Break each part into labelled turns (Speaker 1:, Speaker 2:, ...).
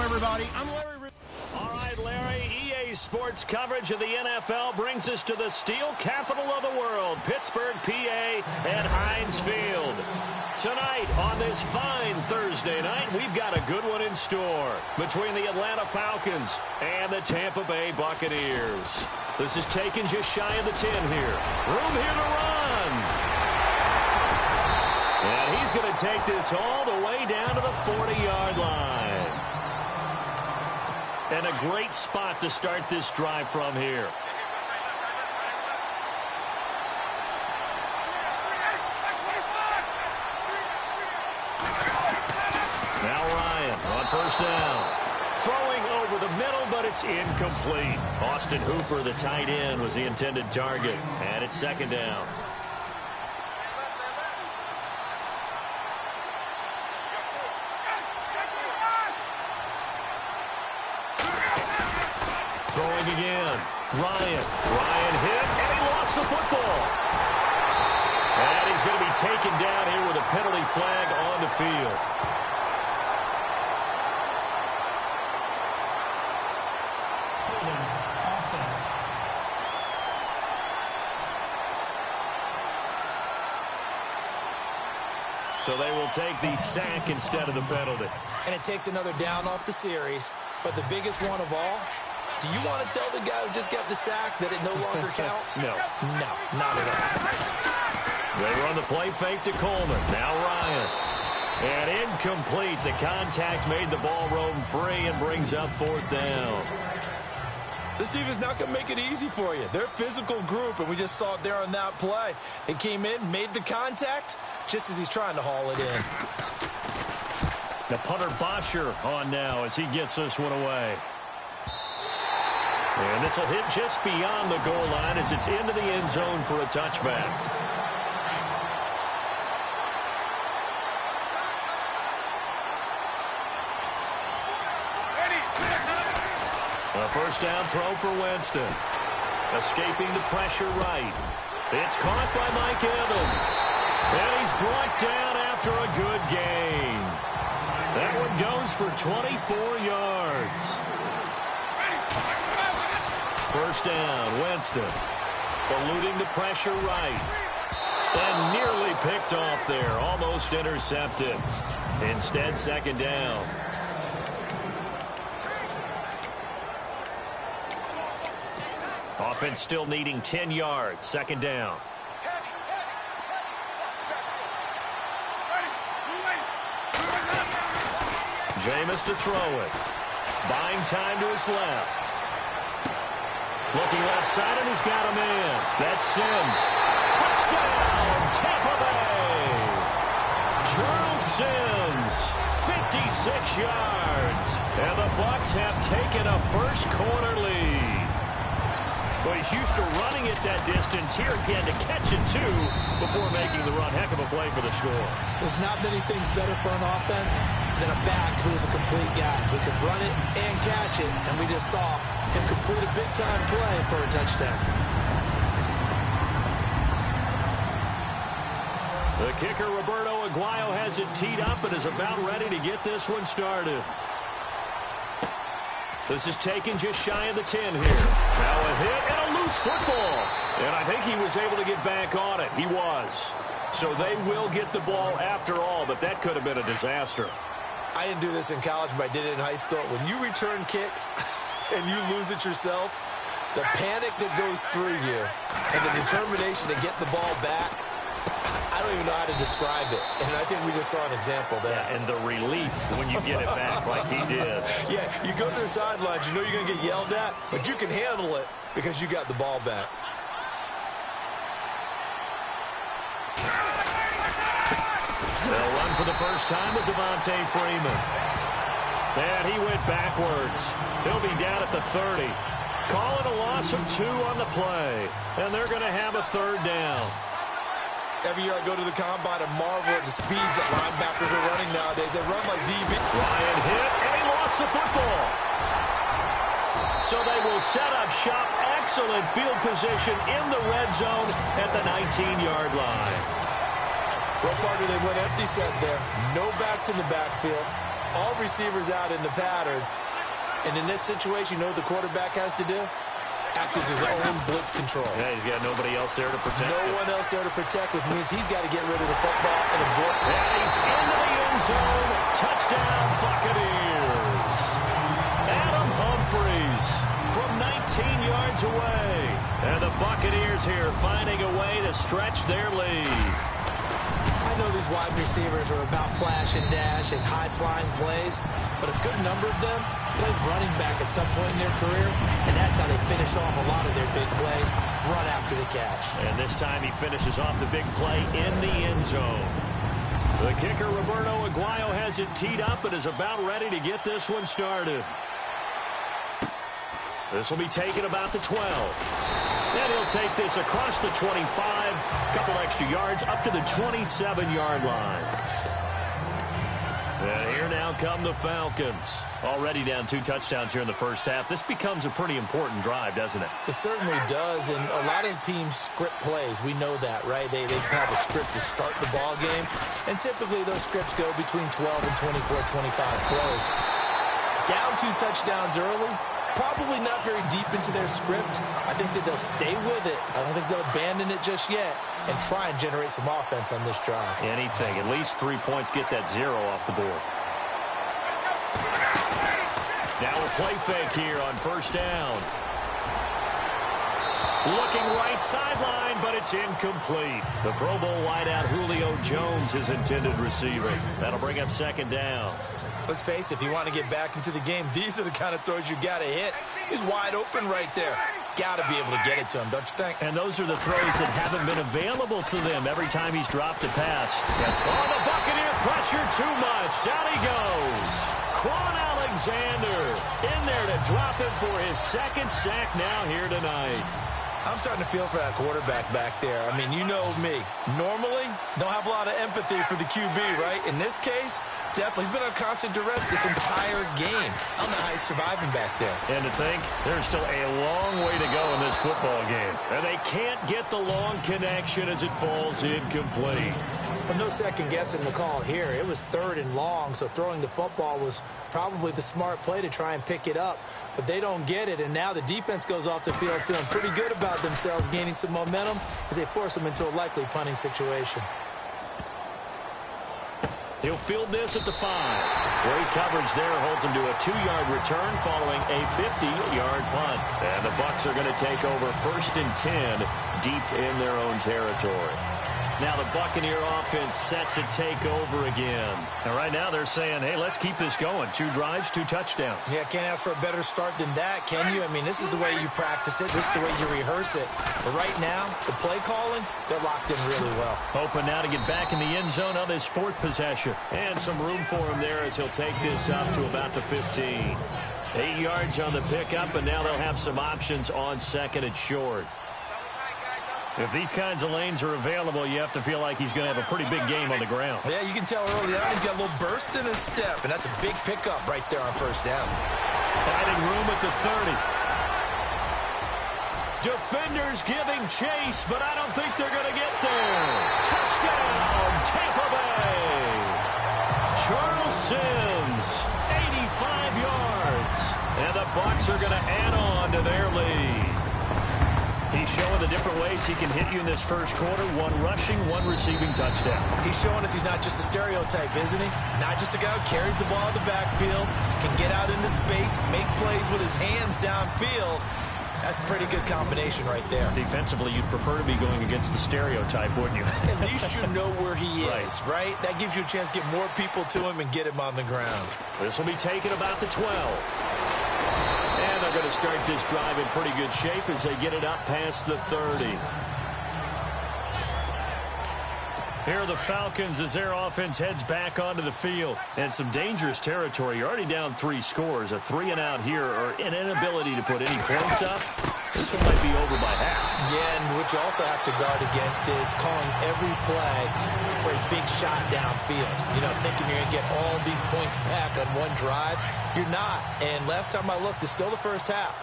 Speaker 1: everybody. I'm Larry.
Speaker 2: All right, Larry, EA Sports coverage of the NFL brings us to the steel capital of the world, Pittsburgh, PA, at Heinz Field. Tonight, on this fine Thursday night, we've got a good one in store between the Atlanta Falcons and the Tampa Bay Buccaneers. This is taken just shy of the 10 here. Room here to run. And he's going to take this all the way down to the 40-yard line. And a great spot to start this drive from here. Now Ryan on first down. Throwing over the middle, but it's incomplete. Austin Hooper, the tight end, was the intended target. And it's second down. Throwing again. Ryan hit, and he lost the football. And he's going to be taken down here with a penalty flag on the field. So they will take the sack instead of the penalty.
Speaker 3: And it takes another down off the series. But the biggest one of all, do you want to tell the guy who just got the sack that it no longer counts?
Speaker 2: No.
Speaker 3: No, not at all.
Speaker 2: They run the play fake to Coleman. Now Ryan. And incomplete. The contact made the ball roam free and brings up fourth down.
Speaker 3: This team is not going to make it easy for you. They're a physical group, and we just saw it there on that play. It came in, made the contact, just as he's trying to haul it in.
Speaker 2: The punter Bosher on now as he gets this one away. And this will hit just beyond the goal line as it's into the end zone for a touchback. A first down throw for Winston. Escaping the pressure right. It's caught by Mike Evans. And he's brought down after a good gain. That one goes for 24 yards. First down, Winston. Eluding the pressure right. And nearly picked off there. Almost intercepted. Instead, second down. Offense still needing 10 yards. Second down. Jameis to throw it. Buying time to his left. Looking left side, and he's got a man. That's Sims. Touchdown, Tampa Bay. Charles Sims, 56 yards. And the Bucs have taken a first quarter lead. Well, he's used to running it that distance. Here again to catch it, too, before making the run. Heck of a play for the score.
Speaker 3: There's not many things better for an offense than a back who is a complete guy who can run it and catch it. And we just saw him complete a big-time play for a touchdown.
Speaker 2: The kicker, Roberto Aguayo, has it teed up and is about ready to get this one started. This is taken just shy of the 10 here. Now a hit and a loose football. And I think he was able to get back on it. He was. So they will get the ball after all, but that could have been a disaster.
Speaker 3: I didn't do this in college, but I did it in high school. When you return kicks and you lose it yourself, the panic that goes through you and the determination to get the ball back, I don't even know how to describe it. And I think we just saw an example there.
Speaker 2: Yeah, and the relief when you get it back like he did.
Speaker 3: Yeah, you go to the sidelines, you know you're going to get yelled at, but you can handle it because you got the ball back.
Speaker 2: They'll run for the first time with Devontae Freeman. And he went backwards. He'll be down at the 30. Calling a loss of 2 on the play. And they're going to have a third down.
Speaker 3: Every year I go to the combine and marvel at the speeds that linebackers are running nowadays. They run like DB.
Speaker 2: Ryan hit, and he lost the football. So they will set up shop. Excellent field position in the red zone at the 19-yard line.
Speaker 3: Well, partner, they went empty set there. No backs in the backfield. all receivers out in the pattern. And in this situation, you know what the quarterback has to do? Act as his own blitz control.
Speaker 2: Yeah, he's got nobody else there to protect him.
Speaker 3: No one else there to protect, which means he's got to get rid of the football and absorb it.
Speaker 2: And he's into the end zone. Touchdown, Buccaneers. Adam Humphries from 19 yards away. And the Buccaneers here finding a way to stretch their lead.
Speaker 3: I know these wide receivers are about flash and dash and high-flying plays, but a good number of them played running back at some point in their career, and that's how they finish off a lot of their big plays, run after the catch.
Speaker 2: And this time he finishes off the big play in the end zone. The kicker, Roberto Aguayo, has it teed up and is about ready to get this one started. This will be taken about the 12. And he'll take this across the 25, a couple extra yards up to the 27-yard line. And here now come the Falcons. Already down 2 touchdowns here in the first half. This becomes a pretty important drive, doesn't it?
Speaker 3: It certainly does, and a lot of teams script plays. We know that, right? They have a script to start the ball game, and typically those scripts go between 12 and 24, 25 plays. Down 2 touchdowns early. Probably not very deep into their script. I think that they'll stay with it. I don't think they'll abandon it just yet and try and generate some offense on this drive.
Speaker 2: Anything. At least 3 points. Get that 0 off the board. Now a play fake here on first down. Looking right sideline, but it's incomplete. The Pro Bowl wideout Julio Jones is intended receiving. That'll bring up second down.
Speaker 3: Let's face it, if you want to get back into the game, these are the kind of throws you got to hit. He's wide open right there. Got to be able to get it to him, don't you think?
Speaker 2: And those are the throws that haven't been available to them every time he's dropped a pass. Oh, the Buccaneer pressure too much. Down he goes. Quan Alexander in there to drop him for his second sack now here tonight.
Speaker 3: I'm starting to feel for that quarterback back there. I mean, you know me. Normally, don't have a lot of empathy for the QB, right? In this case, definitely. He's been on constant duress this entire game. I don't know how he's surviving back there.
Speaker 2: And to think, there's still a long way to go in this football game. And they can't get the long connection as it falls incomplete.
Speaker 3: But no second guessing the call here. It was 3rd and long, so throwing the football was probably the smart play to try and pick it up. But they don't get it, and now the defense goes off the field feeling pretty good about themselves, gaining some momentum as they force them into a likely punting situation.
Speaker 2: He'll field this at the 5. Great coverage there holds him to a 2-yard return following a 50-yard punt. And the Bucs are going to take over 1st and 10 deep in their own territory. Now the Buccaneer offense set to take over again. And right now they're saying, hey, let's keep this going. 2 drives, 2 touchdowns.
Speaker 3: Yeah, can't ask for a better start than that, can you? I mean, this is the way you practice it. This is the way you rehearse it. But right now, the play calling, they're locked in really well.
Speaker 2: Hoping now to get back in the end zone on this 4th possession. And some room for him there as he'll take this up to about the 15. 8 yards on the pickup, and now they'll have some options on 2nd and short. If these kinds of lanes are available, you have to feel like he's going to have a pretty big game on the ground.
Speaker 3: Yeah, you can tell early on he's got a little burst in his step, and that's a big pickup right there on first down.
Speaker 2: Finding room at the 30. Defenders giving chase, but I don't think they're going to get there. Touchdown, Tampa Bay. Charles Sims, 85 yards. And the Bucs are going to add on to their lead. He's showing the different ways he can hit you in this first quarter. 1 rushing, 1 receiving touchdown.
Speaker 3: He's showing us he's not just a stereotype, isn't he? Not just a guy who carries the ball in the backfield, can get out into space, make plays with his hands downfield. That's a pretty good combination right there.
Speaker 2: Defensively, you'd prefer to be going against the stereotype, wouldn't you?
Speaker 3: At least you know where he is, right? That gives you a chance to get more people to him and get him on the ground.
Speaker 2: This will be taken about the 12. And they're going to start this drive in pretty good shape as they get it up past the 30. Here are the Falcons as their offense heads back onto the field. And some dangerous territory. You're already down 3 scores. A 3-and-out here or an inability to put any points up. This one might be over by half.
Speaker 3: Yeah, and what you also have to guard against is calling every play for a big shot downfield. You know, thinking you're going to get all these points back on one drive. You're not. And last time I looked, it's still the first half.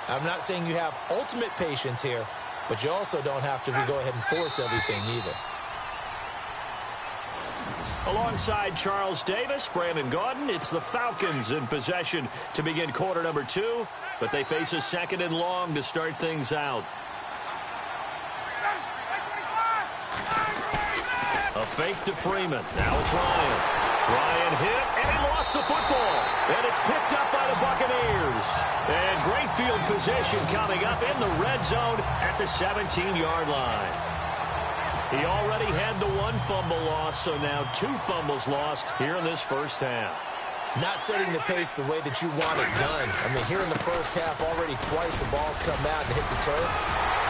Speaker 3: I'm not saying you have ultimate patience here, but you also don't have to go ahead and force everything either.
Speaker 2: Alongside Charles Davis, Brandon Gaudin, it's the Falcons in possession to begin quarter number 2, but they face a second and long to start things out. A fake to Freeman. Now it's Ryan. Ryan hit, and he lost the football. And it's picked up by the Buccaneers. And great field position coming up in the red zone at the 17-yard line. He already had the 1 fumble loss, so now 2 fumbles lost here in this first half.
Speaker 3: Not setting the pace the way that you want it done. I mean, here in the first half, already twice the ball's come out and hit the turf.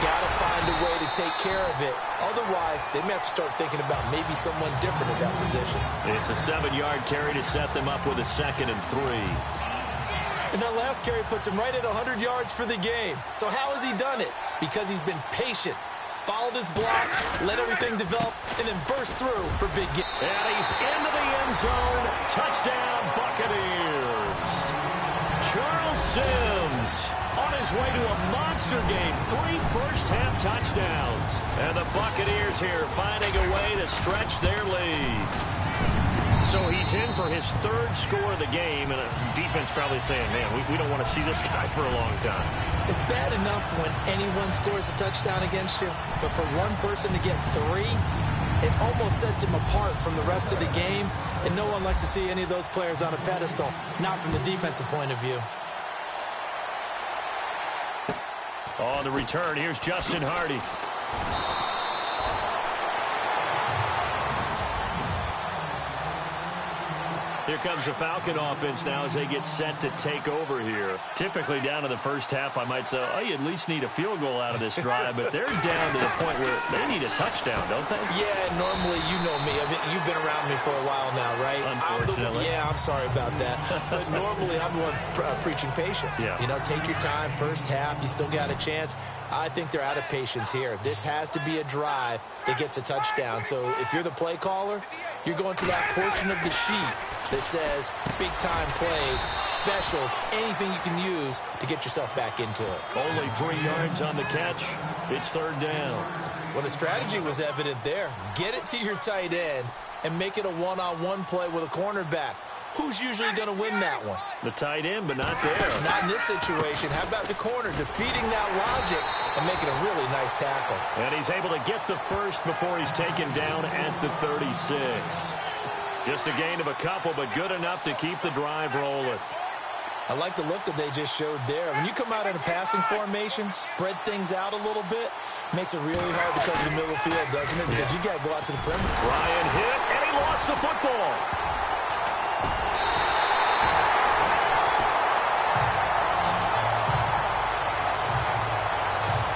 Speaker 3: Got to find a way to take care of it. Otherwise, they may have to start thinking about maybe someone different in that position.
Speaker 2: It's a 7-yard carry to set them up with a 2nd and 3.
Speaker 3: And that last carry puts him right at 100 yards for the game. So how has he done it? Because he's been patient. Followed his blocks, let everything develop, and then burst through for big gain.
Speaker 2: And he's into the end zone. Touchdown, Buccaneers. Charles Sims on his way to a monster game. 3 first-half touchdowns. And the Buccaneers here finding a way to stretch their lead. So he's in for his 3rd score of the game, and the defense probably saying, man, we don't want to see this guy for a long time.
Speaker 3: It's bad enough when anyone scores a touchdown against you, but for one person to get 3, it almost sets him apart from the rest of the game, and no one likes to see any of those players on a pedestal, not from the defensive point of view.
Speaker 2: On the return, here's Justin Hardy. Here comes the Falcon offense now as they get set to take over here. Typically down in the first half, I might say, oh, you at least need a field goal out of this drive, but they're down to the point where they need a touchdown, don't they?
Speaker 3: Yeah, normally, you know me. I mean, you've been around me for a while now, right?
Speaker 2: Unfortunately.
Speaker 3: I'm sorry about that. But normally, I'm the one preaching patience.
Speaker 2: Yeah.
Speaker 3: You know, take your time. First half, you still got a chance. I think they're out of patience here. This has to be a drive that gets a touchdown. So if you're the play caller, you're going to that portion of the sheet that says big-time plays, specials, anything you can use to get yourself back into it.
Speaker 2: Only 3 yards on the catch. It's 3rd down.
Speaker 3: Well, the strategy was evident there. Get it to your tight end and make it a one-on-one play with a cornerback. Who's usually going to win that one?
Speaker 2: The tight end, but not there.
Speaker 3: Not in this situation. How about the corner defeating that logic and making a really nice tackle?
Speaker 2: And he's able to get the first before he's taken down at the 36. Just a gain of a couple, but good enough to keep the drive rolling.
Speaker 3: I like the look that they just showed there. When you come out in a passing formation, spread things out a little bit, makes it really hard to cover the middle of the field, doesn't it? Because you got to go out to the perimeter.
Speaker 2: Ryan hit, and he lost the football.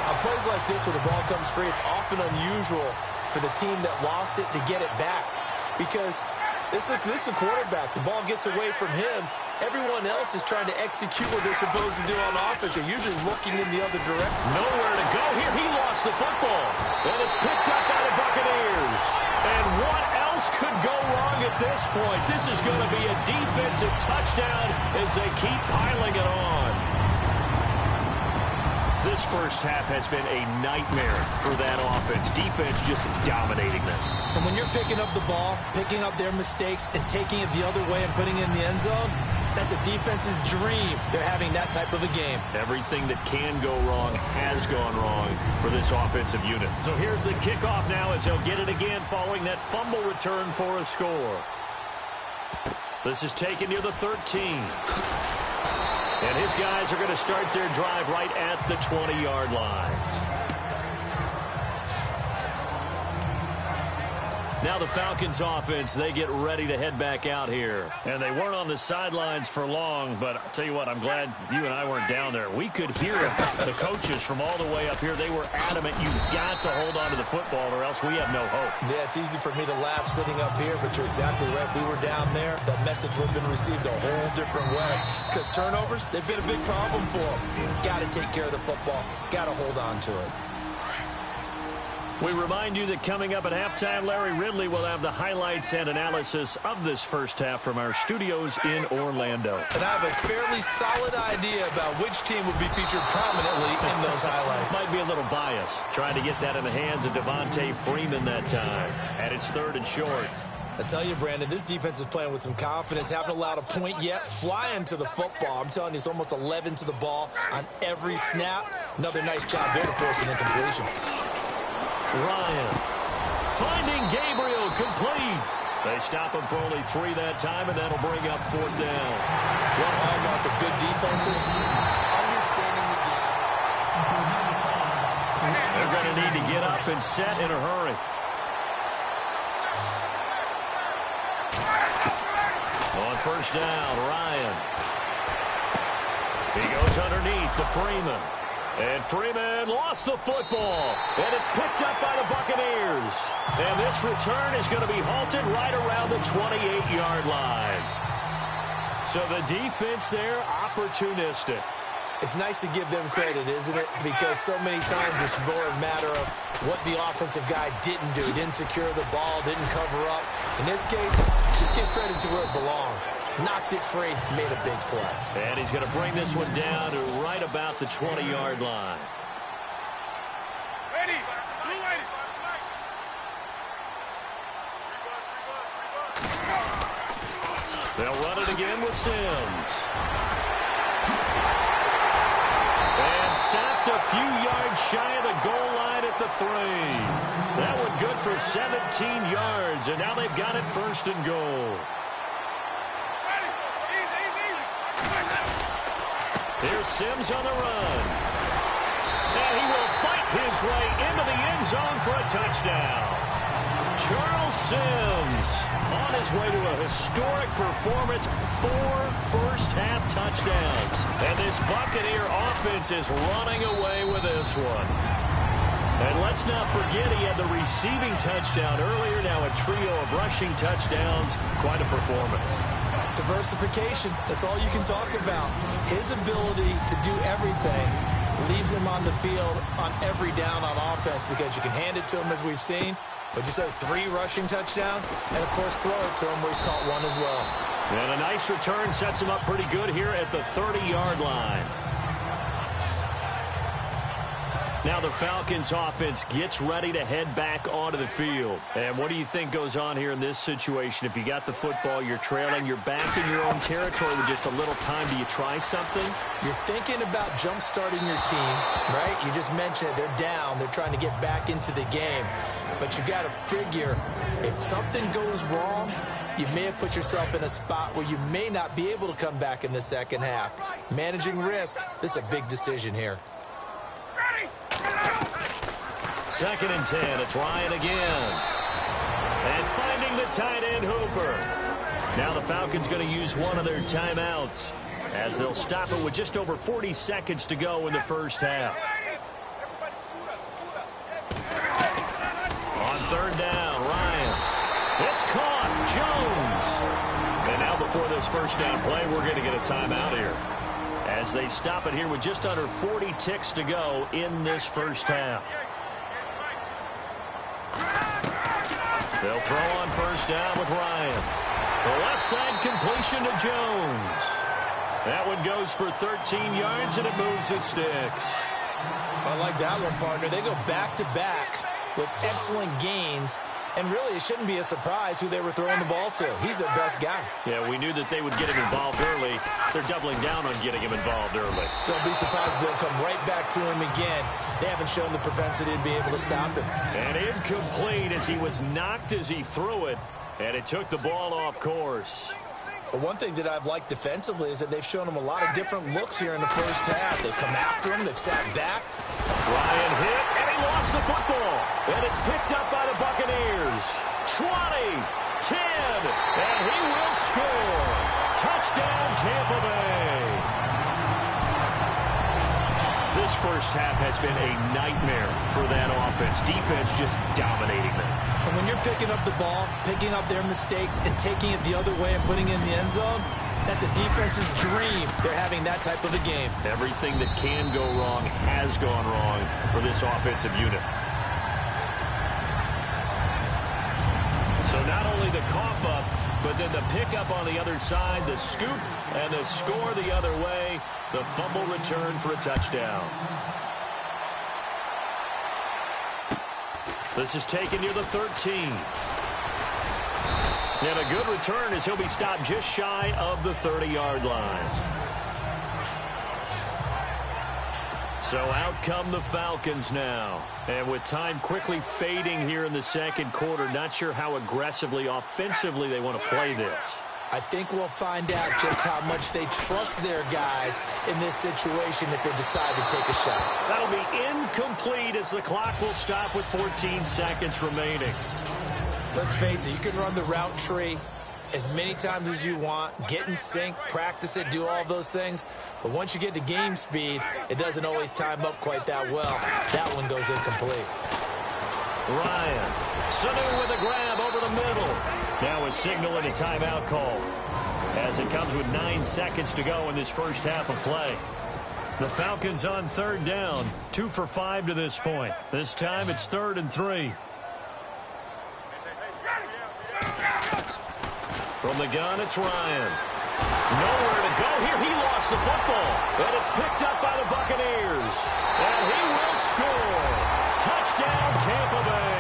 Speaker 3: On plays like this where the ball comes free, it's often unusual for the team that lost it to get it back. Because this is the quarterback. The ball gets away from him. Everyone else is trying to execute what they're supposed to do on offense. They're usually looking in the other direction.
Speaker 2: Nowhere to go here. He lost the football. And it's picked up by the Buccaneers. And what else could go wrong at this point? This is going to be a defensive touchdown as they keep piling it on. This first half has been a nightmare for that offense. Defense just dominating them.
Speaker 3: And when you're picking up the ball, picking up their mistakes, and taking it the other way and putting it in the end zone, that's a defense's dream. They're having that type of a game.
Speaker 2: Everything that can go wrong has gone wrong for this offensive unit. So here's the kickoff now as they'll get it again following that fumble return for a score. This is taken near the 13. And his guys are going to start their drive right at the 20-yard line. Now the Falcons offense, they get ready to head back out here. And they weren't on the sidelines for long, but I'll tell you what, I'm glad you and I weren't down there. We could hear the coaches from all the way up here. They were adamant, you've got to hold on to the football or else we have no hope.
Speaker 3: Yeah, it's easy for me to laugh sitting up here, but you're exactly right. If we were down there, that message would have been received a whole different way. Because turnovers, they've been a big problem for them. Got to take care of the football. Got to hold on to it.
Speaker 2: We remind you that coming up at halftime, Larry Ridley will have the highlights and analysis of this first half from our studios in Orlando.
Speaker 3: And I have a fairly solid idea about which team will be featured prominently in those highlights.
Speaker 2: Might be a little biased, trying to get that in the hands of Devontae Freeman that time. And it's 3rd and short.
Speaker 3: I tell you, Brandon, this defense is playing with some confidence. Haven't allowed a point yet. Flying to the football. I'm telling you, it's almost 11 to the ball on every snap. Another nice job there to force an incompletion.
Speaker 2: Ryan finding Gabriel complete. They stop him for only 3 that time, and that'll bring up 4th down.
Speaker 3: One hallmark of good defenses is understanding the game.
Speaker 2: They're going to need to get up and set in a hurry. On 1st down, Ryan. He goes underneath to Freeman. And Freeman lost the football. And it's picked up by the Buccaneers. And this return is going to be halted right around the 28-yard line. So the defense there, opportunistic.
Speaker 3: It's nice to give them credit, isn't it? Because so many times it's more a matter of what the offensive guy didn't do. He didn't secure the ball, didn't cover up. In this case, just give credit to where it belongs. Knocked it free, made a big play.
Speaker 2: And he's going to bring this one down to right about the 20-yard line.
Speaker 1: Ready. Blue lady.
Speaker 2: They'll run it again with Sims. And stopped a few yards shy of the goal line at the 3. That one good for 17 yards, and now they've got it 1st and goal. Here's Sims on the run. And he will fight his way into the end zone for a touchdown. Charles Sims on his way to a historic performance, 4 first-half touchdowns. And this Buccaneer offense is running away with this one. And let's not forget he had the receiving touchdown earlier, now a trio of rushing touchdowns. Quite a performance.
Speaker 3: Diversification, that's all you can talk about. His ability to do everything leaves him on the field on every down on offense because you can hand it to him as we've seen. But you said 3 rushing touchdowns, and of course throw it to him where he's caught 1 as well.
Speaker 2: And a nice return sets him up pretty good here at the 30-yard line. Now the Falcons offense gets ready to head back onto the field. And what do you think goes on here in this situation? If you got the football, you're trailing, you're back in your own territory with just a little time. Do you try something?
Speaker 3: You're thinking about jump-starting your team, right? You just mentioned it. They're down. They're trying to get back into the game. But you got to figure if something goes wrong, you may have put yourself in a spot where you may not be able to come back in the second half. Managing risk, this is a big decision here.
Speaker 2: 2nd and 10. It's Ryan again. And finding the tight end, Hooper. Now the Falcons going to use one of their timeouts as they'll stop it with just over 40 seconds to go in the first half. On 3rd down, Ryan. It's caught. Jones. And now before this first down play, we're going to get a timeout here as they stop it here with just under 40 ticks to go in this first half. They'll throw on 1st down with Ryan. The left side completion to Jones. That one goes for 13 yards, and it moves the sticks.
Speaker 3: I like that one, partner. They go back-to-back with excellent gains. And really, it shouldn't be a surprise who they were throwing the ball to. He's their best guy.
Speaker 2: Yeah, we knew that they would get him involved early. They're doubling down on getting him involved early.
Speaker 3: Don't be surprised if they'll come right back to him again. They haven't shown the propensity to be able to stop him.
Speaker 2: And incomplete as he was knocked as he threw it. And it took the ball off course.
Speaker 3: But one thing that I've liked defensively is that they've shown him a lot of different looks here in the first half. They've come after him. They've sat back.
Speaker 2: Ryan hit, and he lost the football. And it's picked up by the Buccaneers. 20, 10, and he will score. Touchdown, Tampa Bay. This first half has been a nightmare for that offense. Defense just dominating them.
Speaker 3: And when you're picking up the ball, picking up their mistakes, and taking it the other way and putting it in the end zone, that's a defense's dream. They're having that type of a game.
Speaker 2: Everything that can go wrong has gone wrong for this offensive unit. So not only the cough up, but then the pickup on the other side, the scoop, and the score the other way, the fumble return for a touchdown. This is taken near the 13. And a good return as he'll be stopped just shy of the 30-yard line. So out come the Falcons now. And with time quickly fading here in the second quarter, not sure how aggressively, offensively they want to play this.
Speaker 3: I think we'll find out just how much they trust their guys in this situation if they decide to take a shot.
Speaker 2: That'll be incomplete as the clock will stop with 14 seconds remaining.
Speaker 3: Let's face it, you can run the route tree as many times as you want, get in sync, practice it, do all those things. But once you get to game speed, it doesn't always time up quite that well. That one goes incomplete.
Speaker 2: Ryan, Sanu with a grab over the middle. Now a signal and a timeout call as it comes with 9 seconds to go in this first half of play. The Falcons on third down, 2 for 5 to this point. This time it's 3rd and 3. From the gun, it's Ryan. Nowhere to go here. He lost the football. And it's picked up by the Buccaneers. And he will score. Touchdown, Tampa Bay.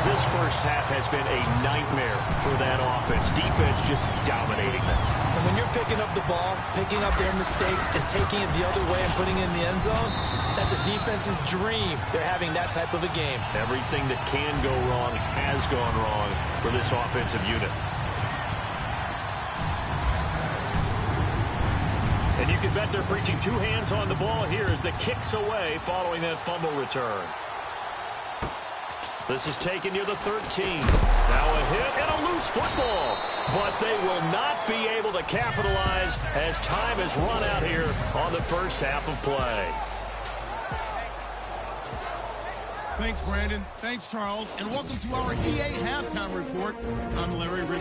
Speaker 2: This first half has been a nightmare for that offense. Defense just dominating them.
Speaker 3: And when you're picking up the ball, picking up their mistakes, and taking it the other way and putting it in the end zone, that's a defense's dream. They're having that type of a game.
Speaker 2: Everything that can go wrong has gone wrong for this offensive unit. And you can bet they're preaching 2 hands on the ball here as the kick's away following that fumble return. This is taken near the 13. Now a hit and a loose football. But they will not be able to capitalize as time has run out here on the first half of play.
Speaker 1: Thanks, Brandon. Thanks, Charles. And welcome to our EA Halftime Report. I'm Larry Wrigley.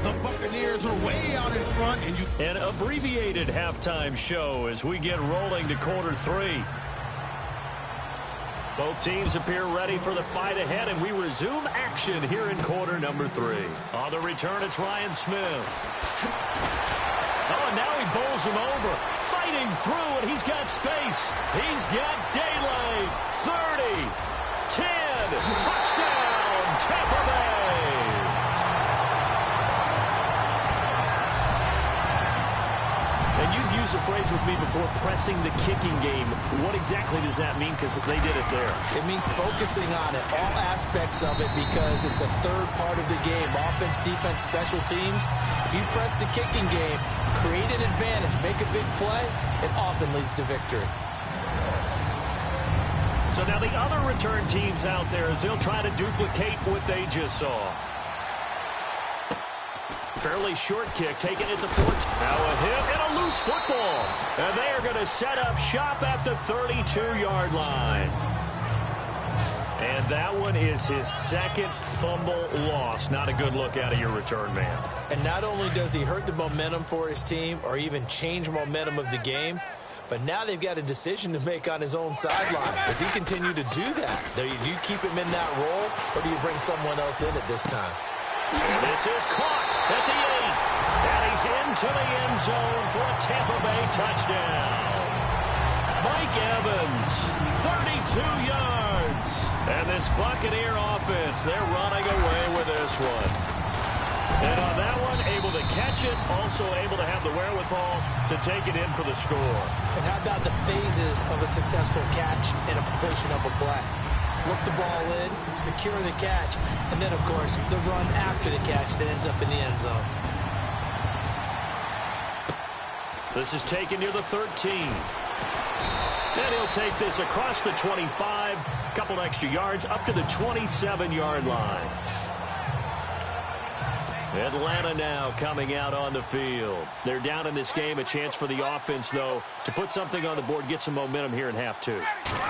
Speaker 1: The Buccaneers are way out in front.
Speaker 2: An abbreviated halftime show as we get rolling to quarter 3. Both teams appear ready for the fight ahead, and we resume action here in quarter number 3. On the return, it's Ryan Smith. Oh, and now he bowls him over. Fighting through, and he's got space. He's got daylight. 30, 10, touchdown, Tampa Bay. And you've used the phrase with me before, pressing the kicking game. What exactly does that mean? Because they did it there.
Speaker 3: It means focusing on it, all aspects of it, because it's the third part of the game. Offense, defense, special teams. If you press the kicking game, create an advantage, make a big play, it often leads to victory.
Speaker 2: So now the other return teams out there as they'll try to duplicate what they just saw. Fairly short kick taken at the 14. Now a hit and a loose football. And they are going to set up shop at the 32-yard line. And that one is his second fumble loss. Not a good look out of your return man.
Speaker 3: And not only does he hurt the momentum for his team or even change momentum of the game, but now they've got a decision to make on his own sideline. Does he continue to do that? Do you keep him in that role, or do you bring someone else in at this time?
Speaker 2: This is caught at the 8. And he's into the end zone for a Tampa Bay touchdown. Mike Evans, 32 yards. And this Buccaneer offense, they're running away with this one. And on that one, able to catch it, also able to have the wherewithal to take it in for the score.
Speaker 3: And how about the phases of a successful catch and a completion of a play? Look the ball in, secure the catch, and then, of course, the run after the catch that ends up in the end zone.
Speaker 2: This is taken near the 13. And he'll take this across the 25, a couple extra yards, up to the 27-yard line. Atlanta now coming out on the field. They're down in this game. A chance for the offense, though, to put something on the board, get some momentum here in half 2.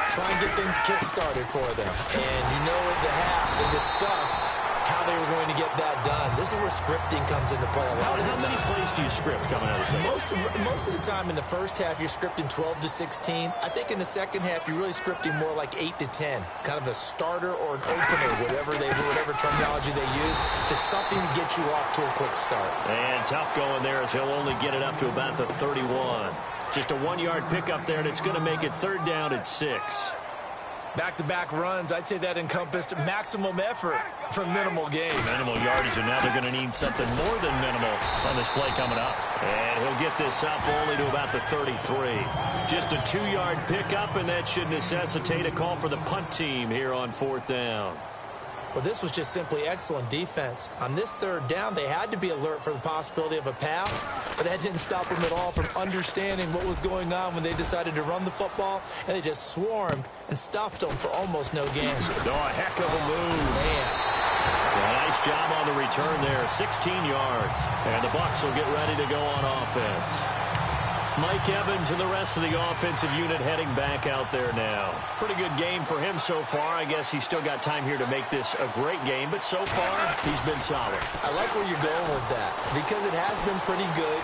Speaker 3: Try and get things kick-started for them. And you know at the half, they discussed how they were going to get that done. This is where scripting comes into play a lot of the time.
Speaker 2: How many plays do you script coming out of the second?
Speaker 3: Most of the time in the first half, you're scripting 12 to 16. I think in the second half, you're really scripting more like 8 to 10. Kind of a starter or an opener, whatever terminology they use, just something to get you off to a quick start.
Speaker 2: And tough going there as he'll only get it up to about the 31. Just a 1-yard pickup there, and it's going to make it 3rd down at 6.
Speaker 3: Back-to-back runs, I'd say that encompassed maximum effort for minimal gain.
Speaker 2: Minimal yardage, and now they're going to need something more than minimal on this play coming up. And he'll get this up only to about the 33. Just a 2-yard pickup, and that should necessitate a call for the punt team here on 4th down.
Speaker 3: Well, this was just simply excellent defense. On this 3rd down, they had to be alert for the possibility of a pass, but that didn't stop them at all from understanding what was going on when they decided to run the football, and they just swarmed and stuffed them for almost no gain.
Speaker 2: Oh, a heck of a move.
Speaker 3: Man.
Speaker 2: Well, nice job on the return there, 16 yards. And the Bucs will get ready to go on offense. Mike Evans and the rest of the offensive unit heading back out there now. Pretty good game for him so far. I guess he's still got time here to make this a great game, but so far, he's been solid.
Speaker 3: I like where you're going with that because it has been pretty good,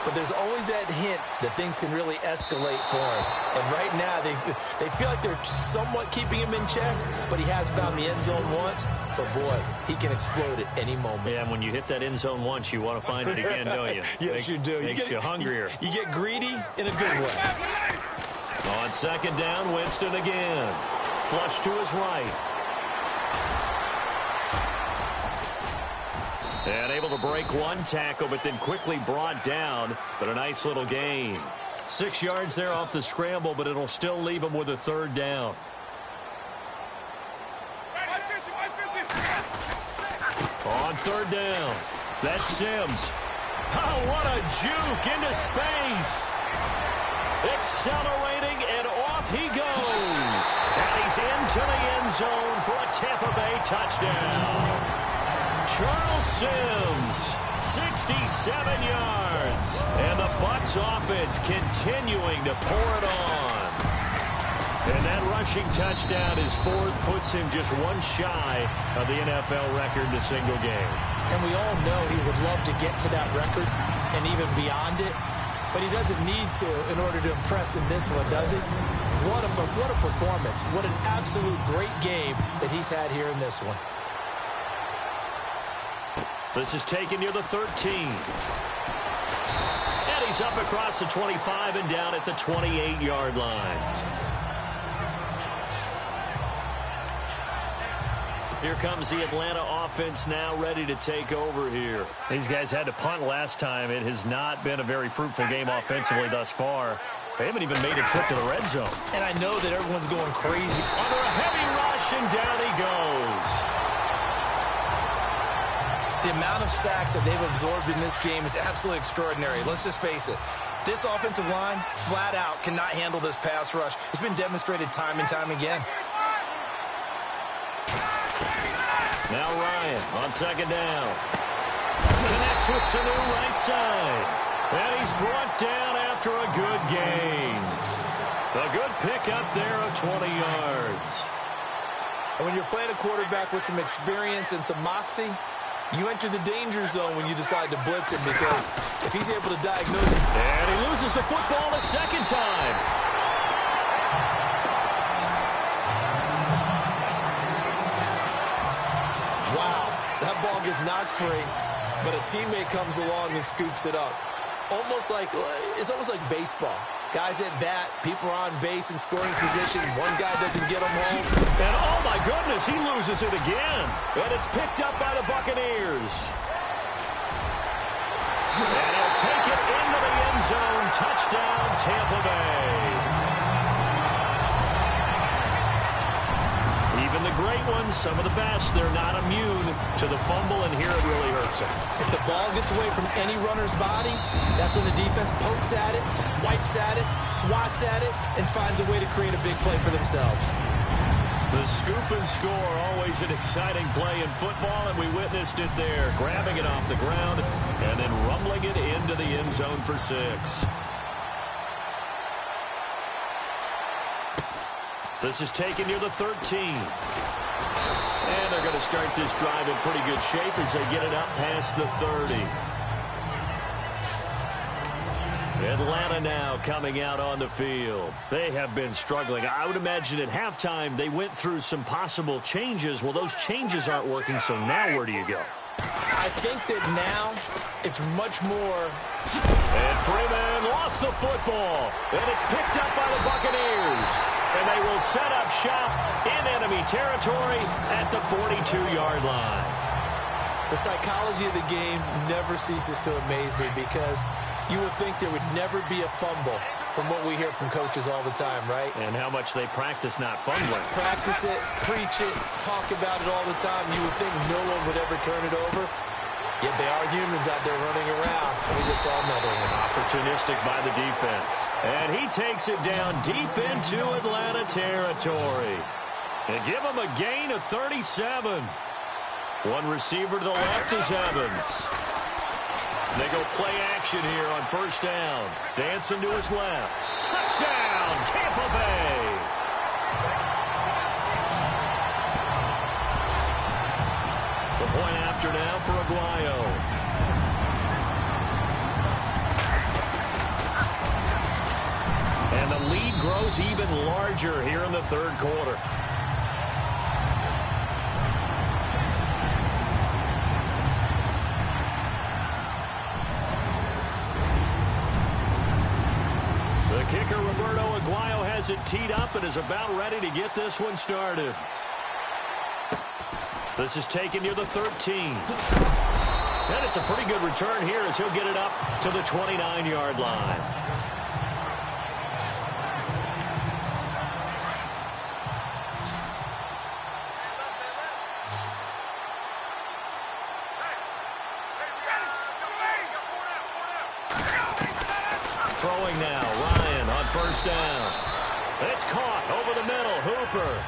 Speaker 3: but there's always that hint that things can really escalate for him. And right now, they feel like they're somewhat keeping him in check, but he has found the end zone once. But, boy, he can explode at any moment.
Speaker 2: Yeah, and when you hit that end zone once, you want to find it again, don't you?
Speaker 3: Yes, you do.
Speaker 2: Makes you hungrier.
Speaker 3: You get greedy in a good way.
Speaker 2: On 2nd down, Winston again. Flush to his right. And able to break one tackle, but then quickly brought down. But a nice little gain. 6 yards there off the scramble, but it'll still leave him with a 3rd down. On 3rd down, that's Sims. Oh, what a juke into space. Accelerating, and off he goes. And he's into the end zone for a Tampa Bay touchdown. Charles Sims, 67 yards. And the Bucs offense continuing to pour it on. And that rushing touchdown, his 4th, puts him just one shy of the NFL record in a single game.
Speaker 3: And we all know he would love to get to that record and even beyond it, but he doesn't need to in order to impress in this one, does he? What a performance. What an absolute great game that he's had here in this one.
Speaker 2: This is taken near the 13. And he's up across the 25 and down at the 28-yard line. Here comes the Atlanta offense now ready to take over here. These guys had to punt last time. It has not been a very fruitful game offensively thus far. They haven't even made a trip to the red zone.
Speaker 3: And I know that everyone's going crazy.
Speaker 2: Under a heavy rush, and down he goes.
Speaker 3: The amount of sacks that they've absorbed in this game is absolutely extraordinary. Let's just face it. This offensive line, flat out, cannot handle this pass rush. It's been demonstrated time and time again.
Speaker 2: Now Ryan on 2nd down. Connects with Sanu right side. And he's brought down after a good gain. A good pickup there of 20 yards.
Speaker 3: And when you're playing a quarterback with some experience and some moxie, you enter the danger zone when you decide to blitz him, because if he's able to diagnose it.
Speaker 2: And he loses the football a second time.
Speaker 3: That ball gets knocked free, but a teammate comes along and scoops it up. It's almost like baseball. Guys at bat, people are on base in scoring position. One guy doesn't get them home.
Speaker 2: And oh my goodness, he loses it again. And it's picked up by the Buccaneers. And he'll take it into the end zone. Touchdown, Tampa Bay. Even the great ones, some of the best, they're not immune to the fumble, and here it really hurts them.
Speaker 3: If the ball gets away from any runner's body, that's when the defense pokes at it, swipes at it, swats at it, and finds a way to create a big play for themselves.
Speaker 2: The scoop and score, always an exciting play in football, and we witnessed it there, grabbing it off the ground and then rumbling it into the end zone for 6. This is taken near the 13. And they're going to start this drive in pretty good shape as they get it up past the 30. Atlanta now coming out on the field. They have been struggling. I would imagine at halftime they went through some possible changes. Well, those changes aren't working, so now where do you go?
Speaker 3: I think that now it's much more.
Speaker 2: And Freeman lost the football. And it's picked up by the Buccaneers. And they will set up up shop in enemy territory at the 42-yard line.
Speaker 3: The psychology of the game never ceases to amaze me because you would think there would never be a fumble from what we hear from coaches all the time, right?
Speaker 2: And how much they practice not fumbling.
Speaker 3: Practice it, preach it, talk about it all the time. You would think no one would ever turn it over. Yet they are humans out there running around. And we just saw another one.
Speaker 2: Opportunistic by the defense. And he takes it down deep into Atlanta territory. And give him a gain of 37. One receiver to the left is Evans. They go play action here on first down. Dancing to his left. Touchdown, Tampa Bay. The point after now for Aguayo. And the lead grows even larger here in the third quarter. The kicker, Roberto Aguayo, has it teed up and is about ready to get this one started. This is taken near the 13. And it's a pretty good return here as he'll get it up to the 29-yard line. Throwing now, Ryan on first down. It's caught over the middle, Hooper.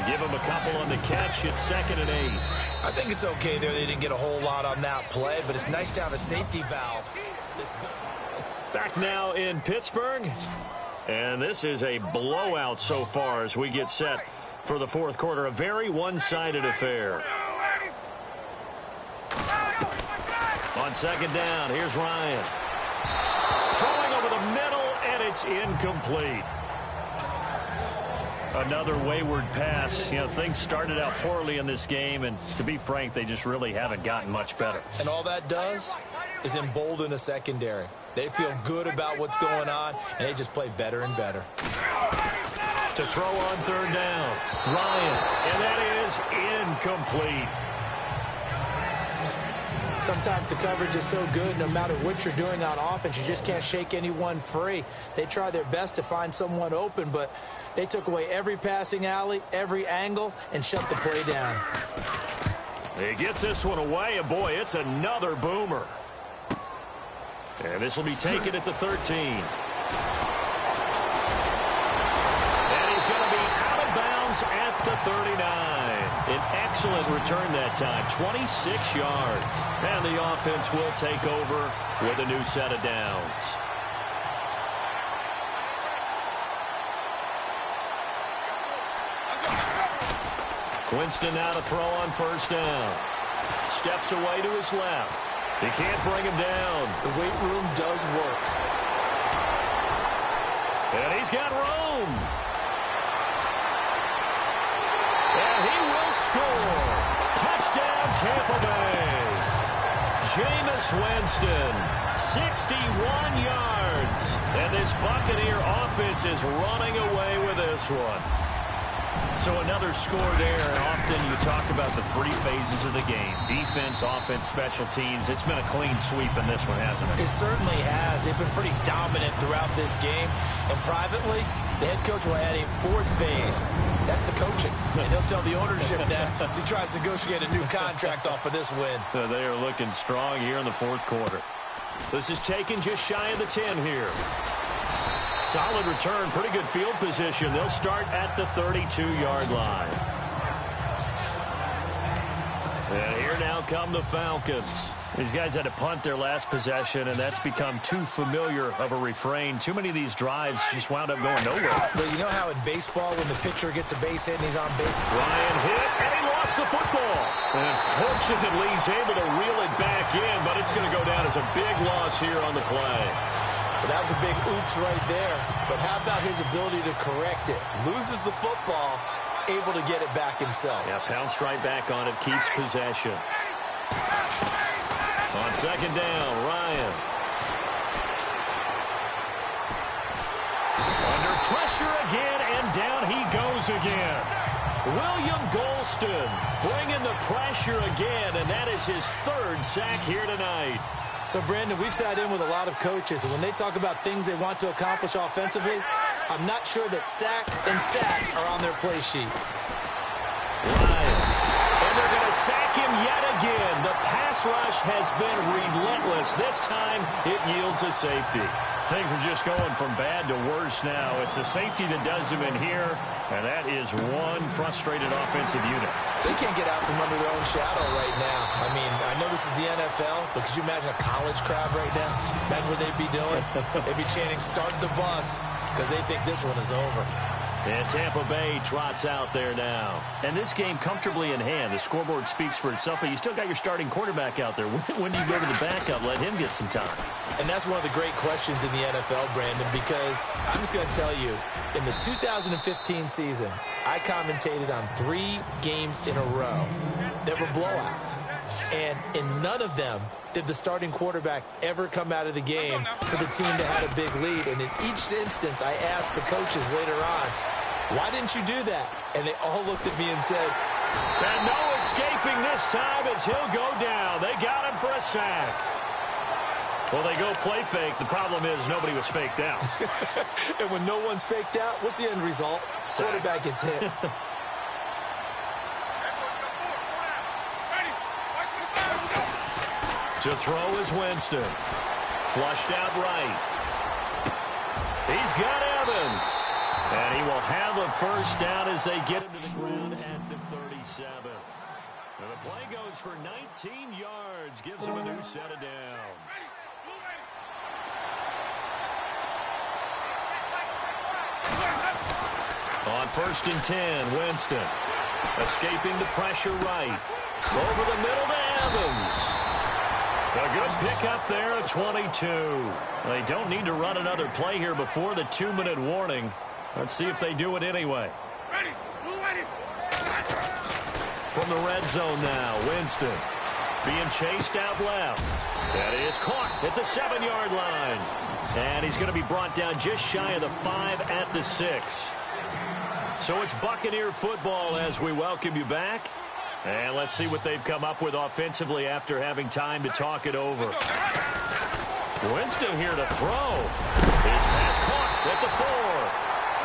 Speaker 2: Give him a couple on the catch. It's 2nd and 8.
Speaker 3: I think it's okay there. They didn't get a whole lot on that play, but it's nice to have a safety valve.
Speaker 2: Back now in Pittsburgh. And this is a blowout so far as we get set for the fourth quarter. A very one-sided affair. On second down, here's Ryan. Throwing over the middle, and it's incomplete. Another wayward pass. You know, things started out poorly in this game, and to be frank, they just really haven't gotten much better.
Speaker 3: And all that does is embolden a secondary. They feel good about what's going on, and they just play better and better.
Speaker 2: To throw on third down, Ryan, and that is incomplete.
Speaker 3: Sometimes the coverage is so good, no matter what you're doing on offense, you just can't shake anyone free. They try their best to find someone open, but they took away every passing alley, every angle, and shut the play down.
Speaker 2: He gets this one away, and boy, it's another boomer. And this will be taken at the 13. And he's going to be out of bounds at the 39. An excellent return that time, 26 yards. And the offense will take over with a new set of downs. Winston now to throw on first down. Steps away to his left. He can't bring him down.
Speaker 3: The weight room does work.
Speaker 2: And he's got room. And he will score. Touchdown, Tampa Bay. Jameis Winston, 61 yards. And this Buccaneer offense is running away with this one. So another score there, and often you talk about the three phases of the game. Defense, offense, special teams. It's been a clean sweep in this one, hasn't it?
Speaker 3: It certainly has. They've been pretty dominant throughout this game. And privately, the head coach will add a fourth phase. That's the coaching. And he'll tell the ownership that as he tries to negotiate a new contract off of this win.
Speaker 2: They are looking strong here in the fourth quarter. This is taken just shy of the 10 here. Solid return, pretty good field position. They'll start at the 32-yard line. And here now come the Falcons. These guys had to punt their last possession, and that's become too familiar of a refrain. Too many of these drives just wound up going nowhere.
Speaker 3: But you know how in baseball, when the pitcher gets a base hit and he's on base?
Speaker 2: Ryan hit, and he lost the football. And fortunately, he's able to reel it back in, but it's going to go down as a big loss here on the play.
Speaker 3: Well, that was a big oops right there. But how about his ability to correct it? Loses the football, able to get it back himself.
Speaker 2: Yeah, pounced right back on it, keeps possession. On second down, Ryan. Under pressure again, and down he goes again. William Golston bringing the pressure again, and that is his third sack here tonight.
Speaker 3: So, Brandon, we sat in with a lot of coaches, and when they talk about things they want to accomplish offensively, I'm not sure that sack and sack are on their play sheet.
Speaker 2: Ryan. And they're going to sack him yet again. The pass rush has been relentless. This time, it yields a safety.
Speaker 4: Things are just going from bad to worse now. It's a safety that does them in here, and that is one frustrated offensive unit.
Speaker 3: They can't get out from under their own shadow right now. I mean, I know this is the NFL, but could you imagine a college crowd right now? Imagine what they'd be doing. They'd be chanting, "Start the bus," because they think this one is over.
Speaker 2: And Tampa Bay trots out there now.
Speaker 4: And this game comfortably in hand. The scoreboard speaks for itself, but you still got your starting quarterback out there. When do you go to the backup? Let him get some time.
Speaker 3: And that's one of the great questions in the NFL, Brandon, because I'm just going to tell you, in the 2015 season, I commentated on 3 games in a row that were blowouts. And in none of them did the starting quarterback ever come out of the game for the team that had a big lead. And in each instance, I asked the coaches later on, why didn't you do that? And they all looked at me and said,
Speaker 2: and no escaping this time as he'll go down. They got him for a sack.
Speaker 4: Well, they go play fake. The problem is nobody was faked out.
Speaker 3: And when no one's faked out, what's the end result?
Speaker 4: Sack.
Speaker 3: Quarterback gets hit.
Speaker 2: To throw is Winston. Flushed out right. He's got Evans. And he will have a first down as they get him to the ground at the 37. And the play goes for 19 yards. Gives him a new set of downs. On 1st and 10, Winston. Escaping the pressure right. Over the middle to Evans. A good pickup there of 22. They don't need to run another play here before the 2-minute warning. Let's see if they do it anyway. From the red zone now, Winston being chased out left. That is caught at the 7-yard line. And he's going to be brought down just shy of the 5 at the 6. So it's Buccaneer football as we welcome you back. And let's see what they've come up with offensively after having time to talk it over. Winston here to throw. His pass caught at the 4.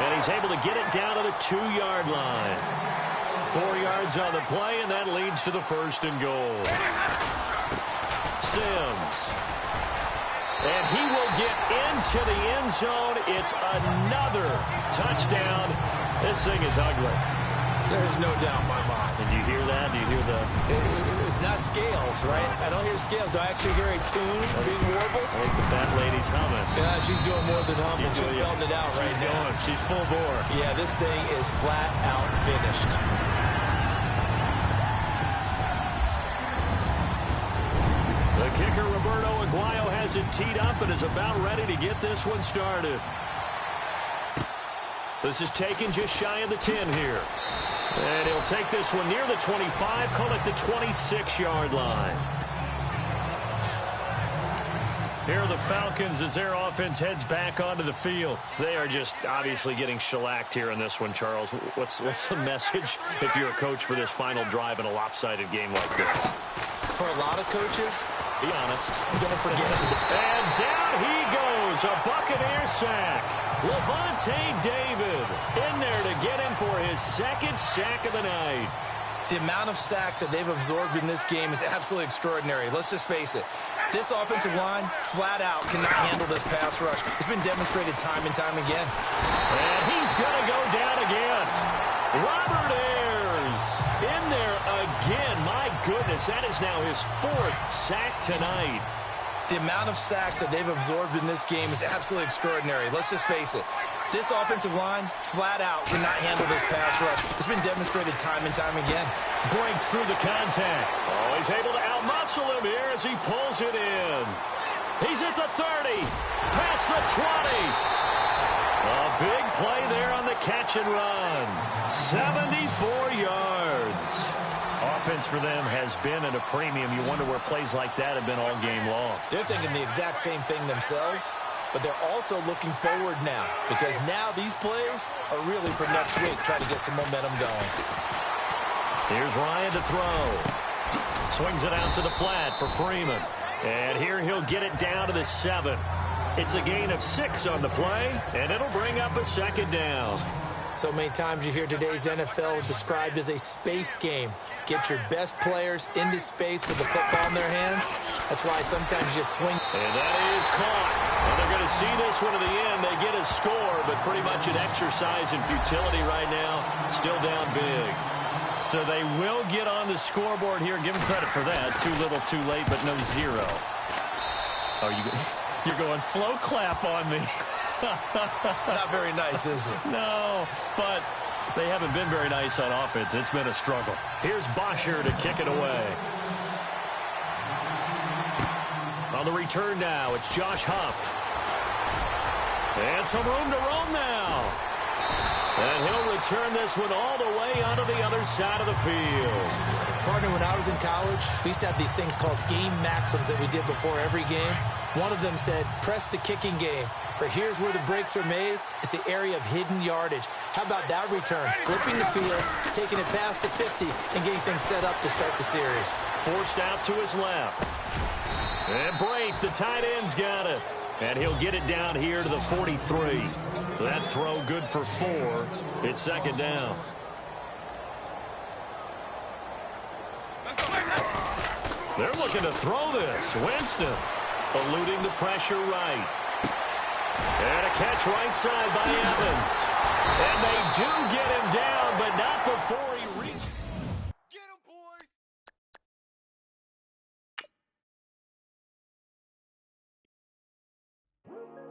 Speaker 2: And he's able to get it down to the 2-yard line. 4 yards on the play, and that leads to the 1st and goal. Sims. And he will get into the end zone. It's another touchdown. This thing is ugly.
Speaker 3: There's no doubt in my mind.
Speaker 2: And you hear that? Do you hear the...
Speaker 3: It's not scales, right? I don't hear scales. Do I actually hear a tune being warbled?
Speaker 2: I think the fat lady's humming.
Speaker 3: Yeah, she's doing more than humming. She's belting it out right now.
Speaker 2: Going. She's full bore.
Speaker 3: Yeah, this thing is flat out finished.
Speaker 2: The kicker, Roberto Aguayo, has it teed up and is about ready to get this one started. This is taken just shy of the 10 here. And he'll take this one near the 25, call it the 26-yard line. Here are the Falcons as their offense heads back onto the field. They are just obviously getting shellacked here in this one, Charles. What's the message if you're a coach for this final drive in a lopsided game like this?
Speaker 3: For a lot of coaches,
Speaker 2: be honest.
Speaker 3: Don't forget to...
Speaker 2: And down he goes, a Buccaneer sack. Lavonte David in there to get him for his 2nd sack of the night.
Speaker 3: The amount of sacks that they've absorbed in this game is absolutely extraordinary. Let's just face it. This offensive line, flat out, cannot handle this pass rush. It's been demonstrated time and time again.
Speaker 2: And he's going to go down again. Robert Ayers in there again. My goodness, that is now his 4th sack tonight.
Speaker 3: The amount of sacks that they've absorbed in this game is absolutely extraordinary. Let's just face it. This offensive line, flat out, cannot handle this pass rush. It's been demonstrated time and time again.
Speaker 2: Breaks through the contact. Oh, he's able to outmuscle him here as he pulls it in. He's at the 30. Past the 20. A big play there on the catch and run. 74 yards.
Speaker 4: Offense for them has been at a premium. You wonder where plays like that have been all game long.
Speaker 3: They're thinking the exact same thing themselves. but they're also looking forward now because now these plays are really for next week, trying to get some momentum going.
Speaker 2: Here's Ryan to throw. Swings it out to the flat for Freeman. And here he'll get it down to the 7. It's a gain of 6 on the play, and it'll bring up a second down.
Speaker 3: So many times you hear today's NFL described as a space game. Get your best players into space with the football in their hands. That's why sometimes you just swing.
Speaker 2: And that is caught. And they're going to see this one to the end. They get a score, but pretty much an exercise in futility right now. Still down big. So they will get on the scoreboard here. Give them credit for that. Too little, too late, but no 0. Oh, you're going slow clap on me.
Speaker 3: Not very nice, is it?
Speaker 2: No, but they haven't been very nice on offense. It's been a struggle. Here's Bosher to kick it away. On the return now, it's Josh Huff. And some room to roam now. And he'll return this one all the way onto the other side of the field.
Speaker 3: Partner, when I was in college, we used to have these things called game maxims that we did before every game. One of them said, press the kicking game. For here's where the breaks are made. It's the area of hidden yardage. How about that return? Flipping the field, taking it past the 50, and getting things set up to start the series.
Speaker 2: Forced out to his left. And Brate, the tight end's got it. And he'll get it down here to the 43. That throw good for 4. It's second down. They're looking to throw this. Winston eluding the pressure right. And a catch right side by Evans.